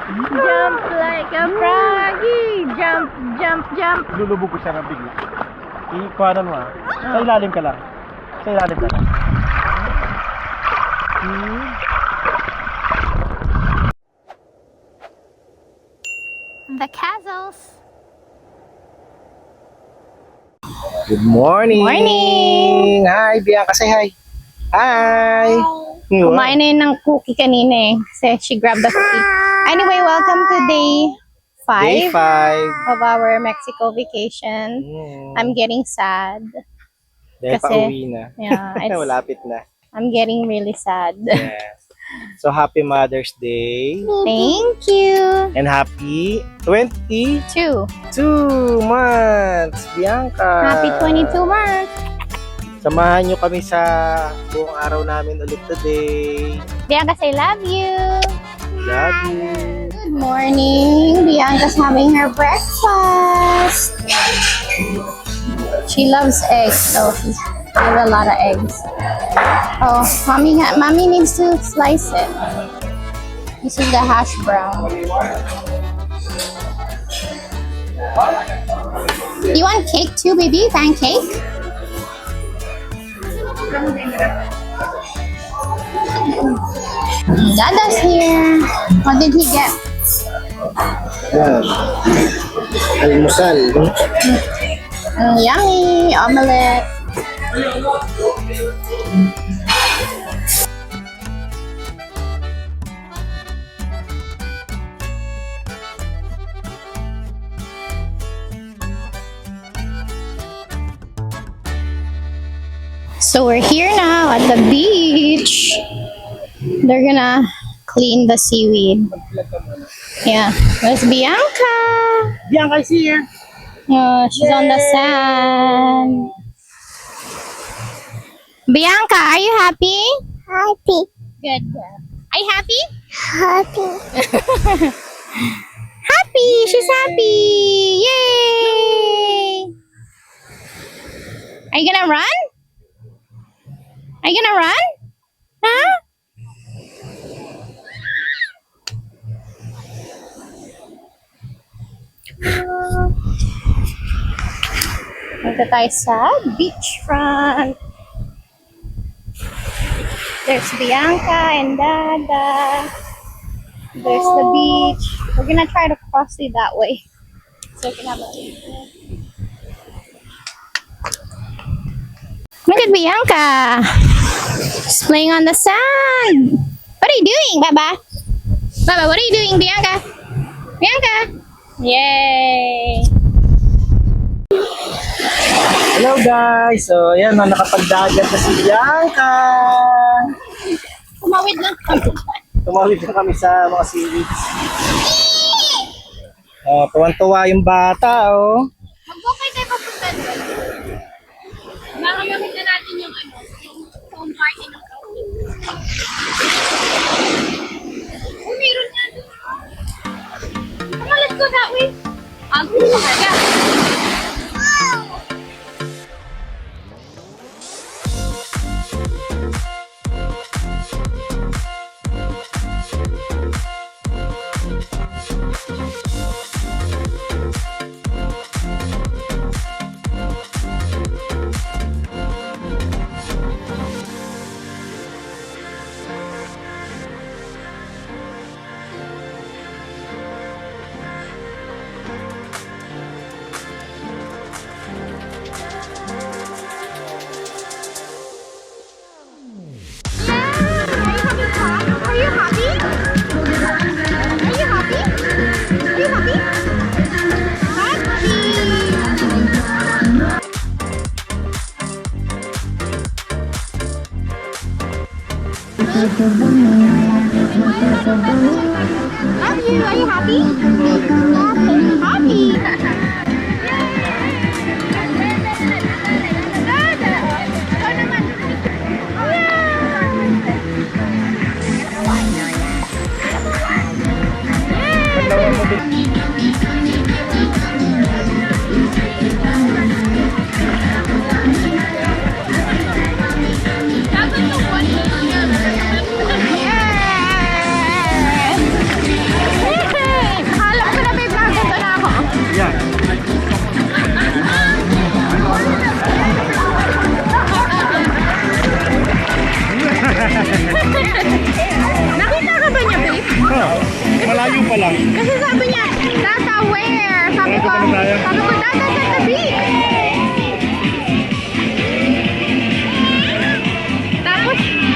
Jump like a froggy. Jump, jump, jump. Lulubog ko siya ng bigla. Ikuhanan mo ah. Sa ilalim ka lang. Sa ilalim ka lang. The castles. Good morning! Morning! Hi, Bianca, say hi! Hi! Kumain na yun ng cookie kanina eh. Kasi she grabbed the cookie. Anyway, welcome to day 5 Day 5. of our Mexico vacation. I'm getting sad. Dahil kasi, pa-uwi na. Yeah, it's, Malapit na. I'm getting really sad. Yes. So, happy Mother's Day. Thank you. And happy 22 2. months, Bianca. Happy 22 months. Samahan nyo kami sa buong araw namin ulit today. Bianca, say love you. Love you. Good morning. Bianca's having her breakfast. She loves eggs, so she's ate a lot of eggs. Oh, mommy needs to slice it. This is the hash brown. You want cake too, baby? Pancake? Dada's here. What did he get? Almusal. Yummy omelette. So we're here now at the beach. They're gonna clean the seaweed. Yeah, there's Bianca. Bianca is here. She's on the sand. Bianca, are you happy? Happy. Good girl. Are you happy? Happy. Happy! She's happy! Yay! Are you gonna run? Are you gonna run? Huh? Punta tayo sa beachfront. There's Bianca and Dada. There's the beach. We're gonna try to cross it that way. So we can have a Look at Bianca. She's playing on the sand. What are you doing, Baba? Baba, what are you doing, Bianca? Bianca! Yay! Hello guys. So, ayan, nakapagdagat na si Bianca. Tumawid lang. Tumawid na kami sa mga seaweeds. Oh, tuwan-tuwa yung bata, oh. Mag-okay tayo papunta doon. Nakagamit na natin yung yung phone party ng kaunti. Oh, meron nga doon. Come on, let's go that way. Gusto mo talaga. Love you. Are you happy? Happy. Malayo pa lang. Kasi sabi niya, Dada, where? Sabi ko, Dada, sa tabi.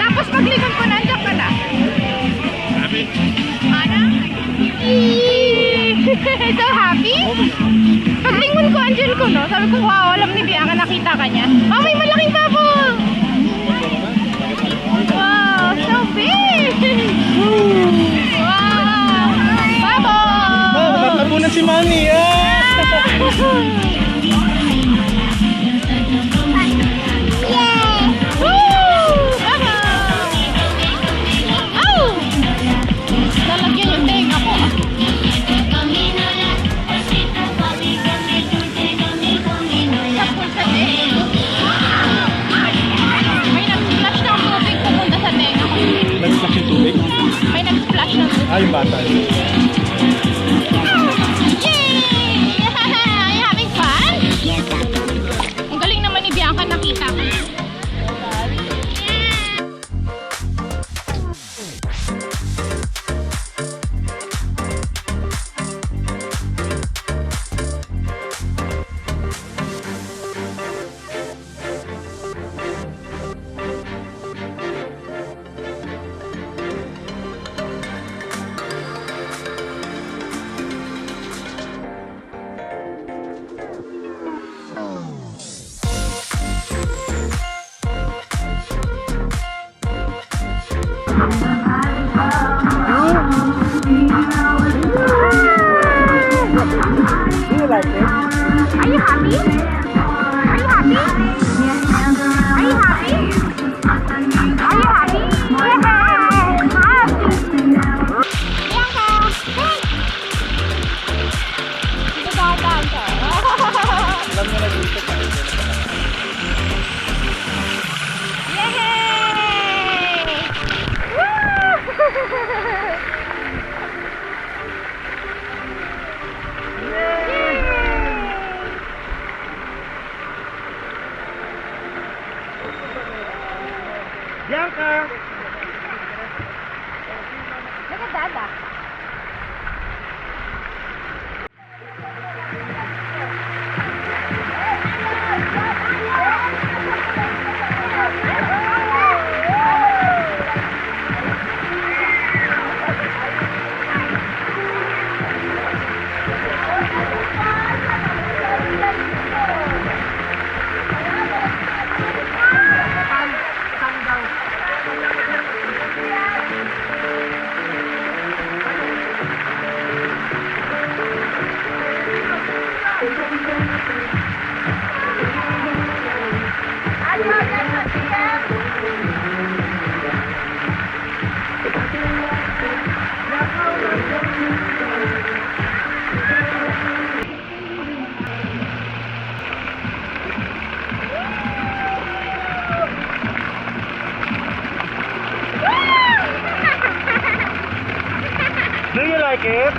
Tapos paglingon ko, nandiyan ka na. Ana? So happy? Paglingon ko, andyan ko, no? Sabi ko, wow, alam ni Bianca, nakita ka niya. Oh, may malaking bubble! Wow, so big! Wow! Bubble! Natabunan si Mami. Yay! Woo! Bubble! Oh! Lalagyan yung tenga ko. May nag-splash ng tubig pumunta sa tenga ko. Nag-splash yung tubig? May nag-splash ng tubig. Yung bata. Yay! Are you having fun? Ang galing naman ni Bianca, nakita ko. Do you like it? Are you happy? Are you happy? Are you happy? Are you happy? Bianca! Dito dadaan ka. Alam mo na dito pa. Yay! Woo! Bianca! Look at Dada. Do you like it?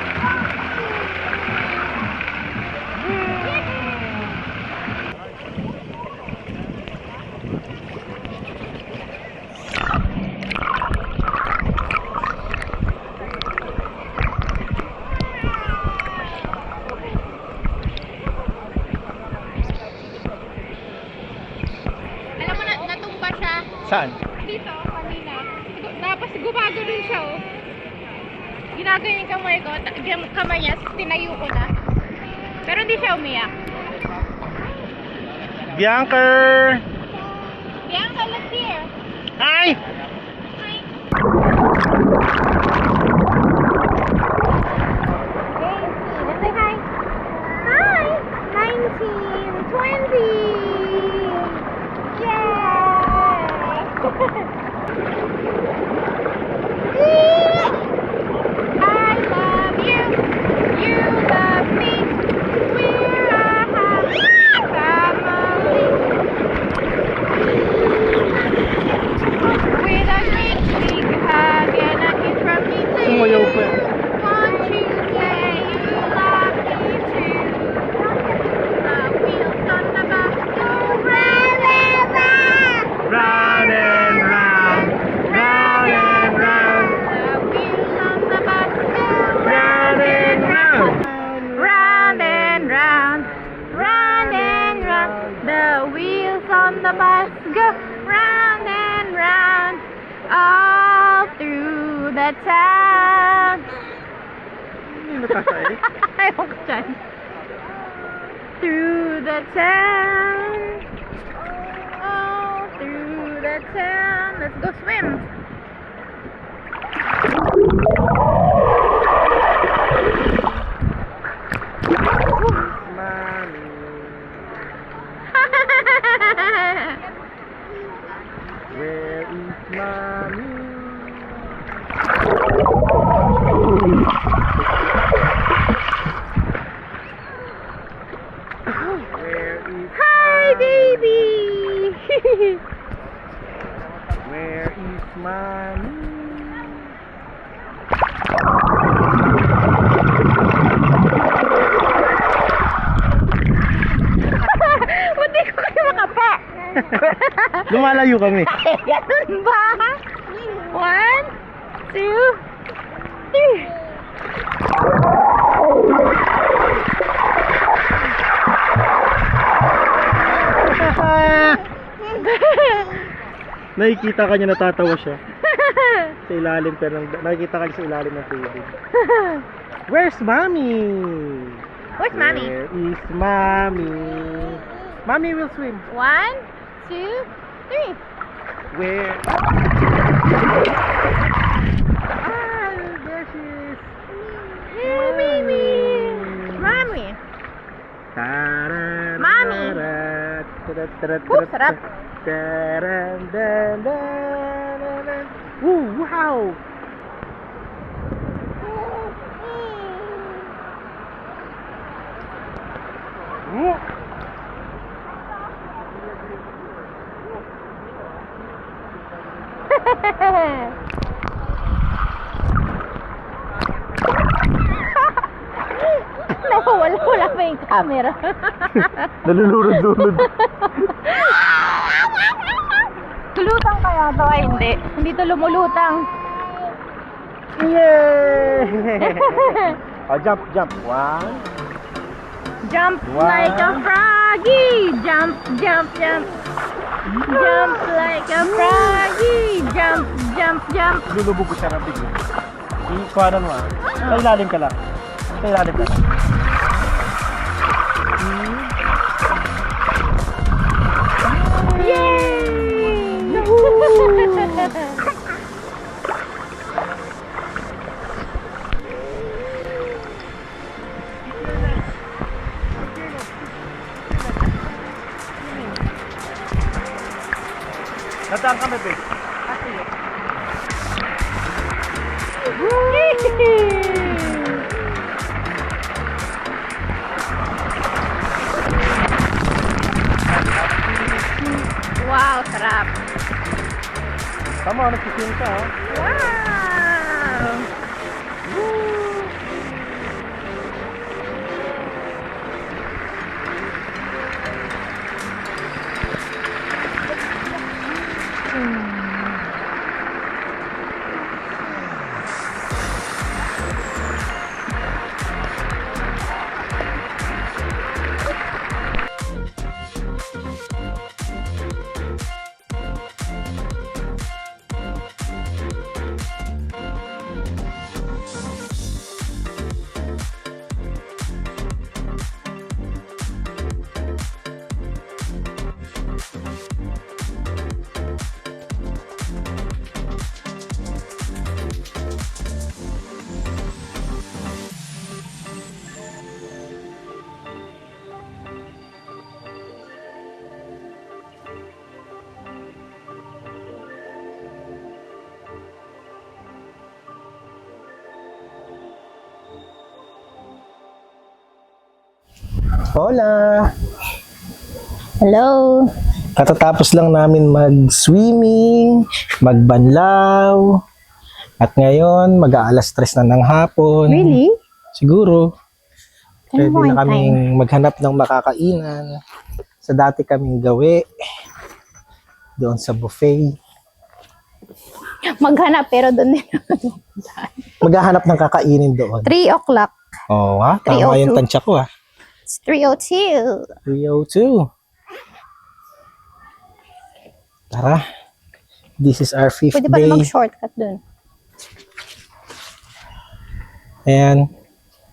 Alam mo na, natumba siya. Saan? Dito, kanina. Tapos gumagano siya, oh. Ginagawa yung kamay ko, yung kamay niya, tinayo ko na. Pero hindi siya umiyak. Bianca! Bianca, look here. Hi! Hi. Let's say hi. Hi. 19, 20. Yay! I love you. You love me. We're a happy family. With mo tatae? Ayaw ko dyan. Through the town. Oh, through the town. Let's go swim. Mommy. Where is mommy? Where is Hi, baby. Where is mommy? Ba't di ko kayo makapa? Lumalayo kami. Ganun ba? 1, 2, 3. Nakikita ka niya, natatawa siya. Sa ilalim pero nakikita ka niya sa ilalim ng tubig. Where's mommy? Where's mommy? Where is mommy? Mommy will swim. 1, 2, 3. Where? Ah, there she is. Hey, baby. Mommy. Taran, Mommy. taran, taran, taran, Ooh, sarap. taran, dan, dan, dan, dan. Ooh, wow! Ooh. Wala pa yung camera. Nalulunod-lunod. Tulutang kaya to ay hindi. Hindi to lumulutang. Yay! Oh, jump, jump. One. Jump Wow. like a froggy. Jump, jump, jump. Jump like a froggy. Jump, jump, jump. Lulubog ko siya ng bigla. Ikuhanan mo ah. Sa ilalim ka lang. Sa ilalim ka lang. Nataan kami, babe. Wow, sarap. Tama, nagsisim ka ha. Wow. Hola! Hello. Katatapos lang namin mag-swimming, magbanlaw, at ngayon mag-aalas 3 na ng hapon. Really? Siguro. Pwede Ano na ba ang kaming maghanap ng makakainan. Sa dati kaming gawi. Doon sa buffet. Maghanap pero doon din. Maghahanap ng kakainin doon. 3 o'clock. Oo ha? Tama 3:02. yung tansya ko ha. It's 3:02. 302. Tara. This is our 5th Pwede pa day. na mag-shortcut doon. Ayan.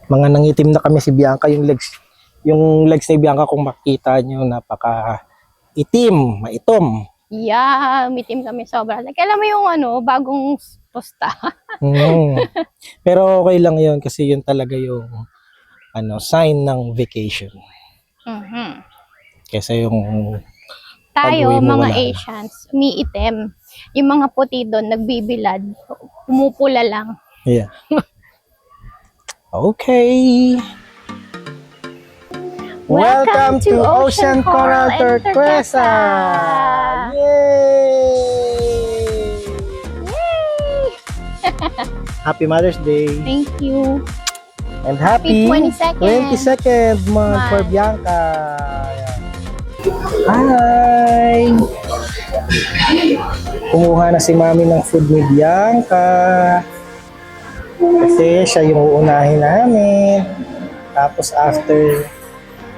Mga nangitim na kami si Bianca, yung legs ni Bianca kung makita nyo, napaka itim, maitom. Yeah, umitim kami sobra. Like, alam mo yung bagong posta. Mm. Pero okay lang yun kasi yun talaga yung sign ng vacation. Mhm. Kesa yung Tayo, pag-uwi mo, mga wala na. Asians, umiitim. Yung mga puti doon, nagbibilad. Pumupula lang. Yeah. Okay. Welcome to Ocean Coral Turquesa! Yay! Yay! Happy Mother's Day! Thank you. And happy 22nd 22nd month for month. Bianca! Hi! Kumuha na si Mami ng food ni Bianca. Kasi siya yung uunahin namin. Tapos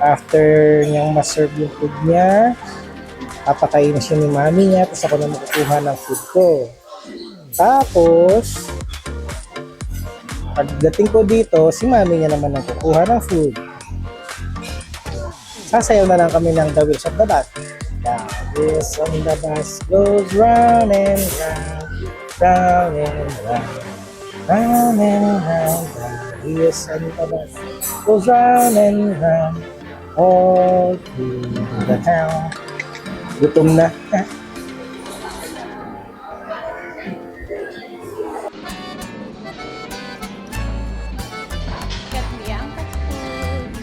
after niyang ma-serve yung food niya, papakainin siya ni Mami niya, tapos ako na makukuha ng food ko. Tapos, pagdating ko dito, si Mami niya naman ang kukuha ng food. Sasayaw na lang kami ng The Wheels of the Bus. The Wheels on the Bus goes round and round, round and round, round and round. The Wheels on the Bus goes round and round, all through the town. Gutom na. Got Bianca's food.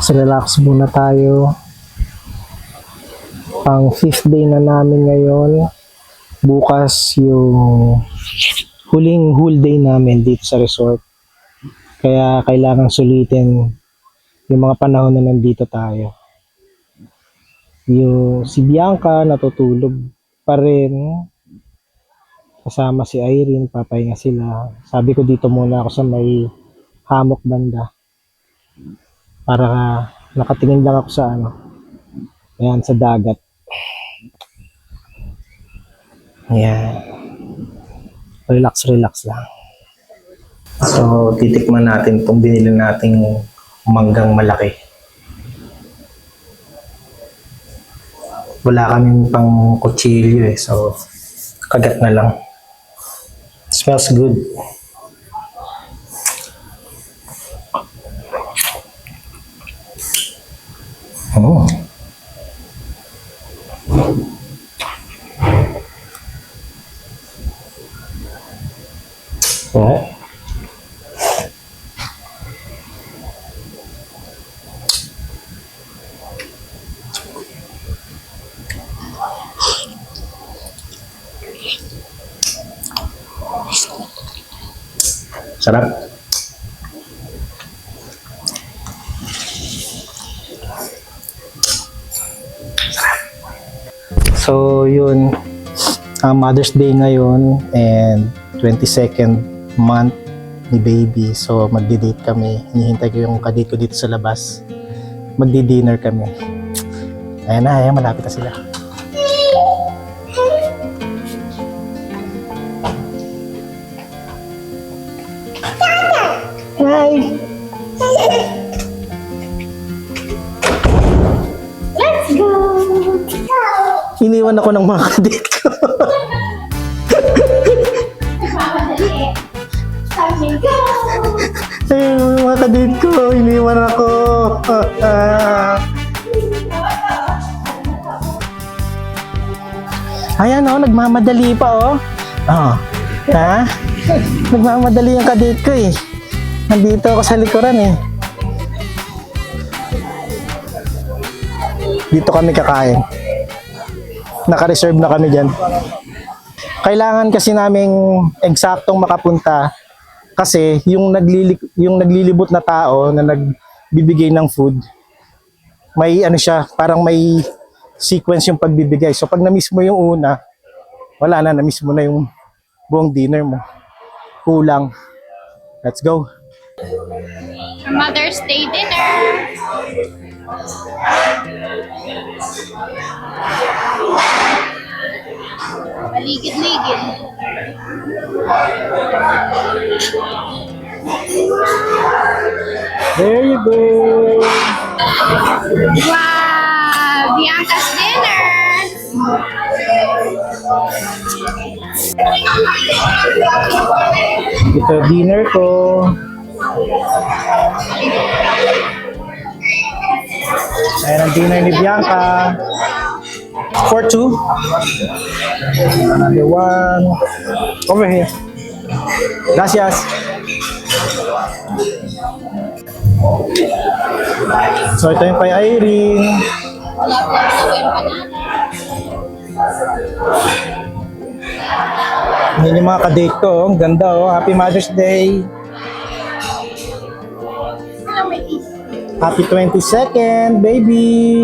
Relax muna tayo. Pang 5th day na namin ngayon. Bukas yung huling whole day namin dito sa resort. Kaya kailangan sulitin yung mga panahon na nandito tayo. Si Bianca natutulog pa rin. Kasama si Irene, papahinga sila. Sabi ko dito muna ako sa may hammock banda. Para nakatingin lang ako sa ayan, sa dagat. Ayan. Relax lang. So, titikman natin itong binili nating manggang malaki. Wala kaming pang kutsilyo so kagat na lang. Smells good. Oh. Oh. Sarap. So, yun. Mother's Day ngayon and 22nd month ni baby. So, magdi-date kami. Hinihintay ko yung kadate ko dito sa labas. Magdi-dinner kami. Ayan na, malapit na sila. Hi! Let's go! Iniwan ako ng mga kadate ko. Ay, mga kadate ko, iniwan ako. Ayan nagmamadali pa Oh, ha? Nagmamadali yung kadate ko Nandito ako sa likuran eh. Dito kami kakain. Naka-reserve na kami dyan. Kailangan kasi naming eksaktong makapunta kasi yung naglilibot na tao na nagbibigay ng food, may ano siya, parang may sequence yung pagbibigay. So pag na-miss mo yung una, wala na, na-miss mo na yung buong dinner mo. Kulang. Let's go. Mother's Day dinner. Maligid-ligid. There you go. Wow! Bianca's dinner. Ito dinner ko. Ayan ang dinner ni Bianca. For two. Another one. Over here. Gracias. So ito yung kay Irene. Yan yung mga kadate ko. Ang ganda oh. Happy Mother's Day. Happy 22nd, baby.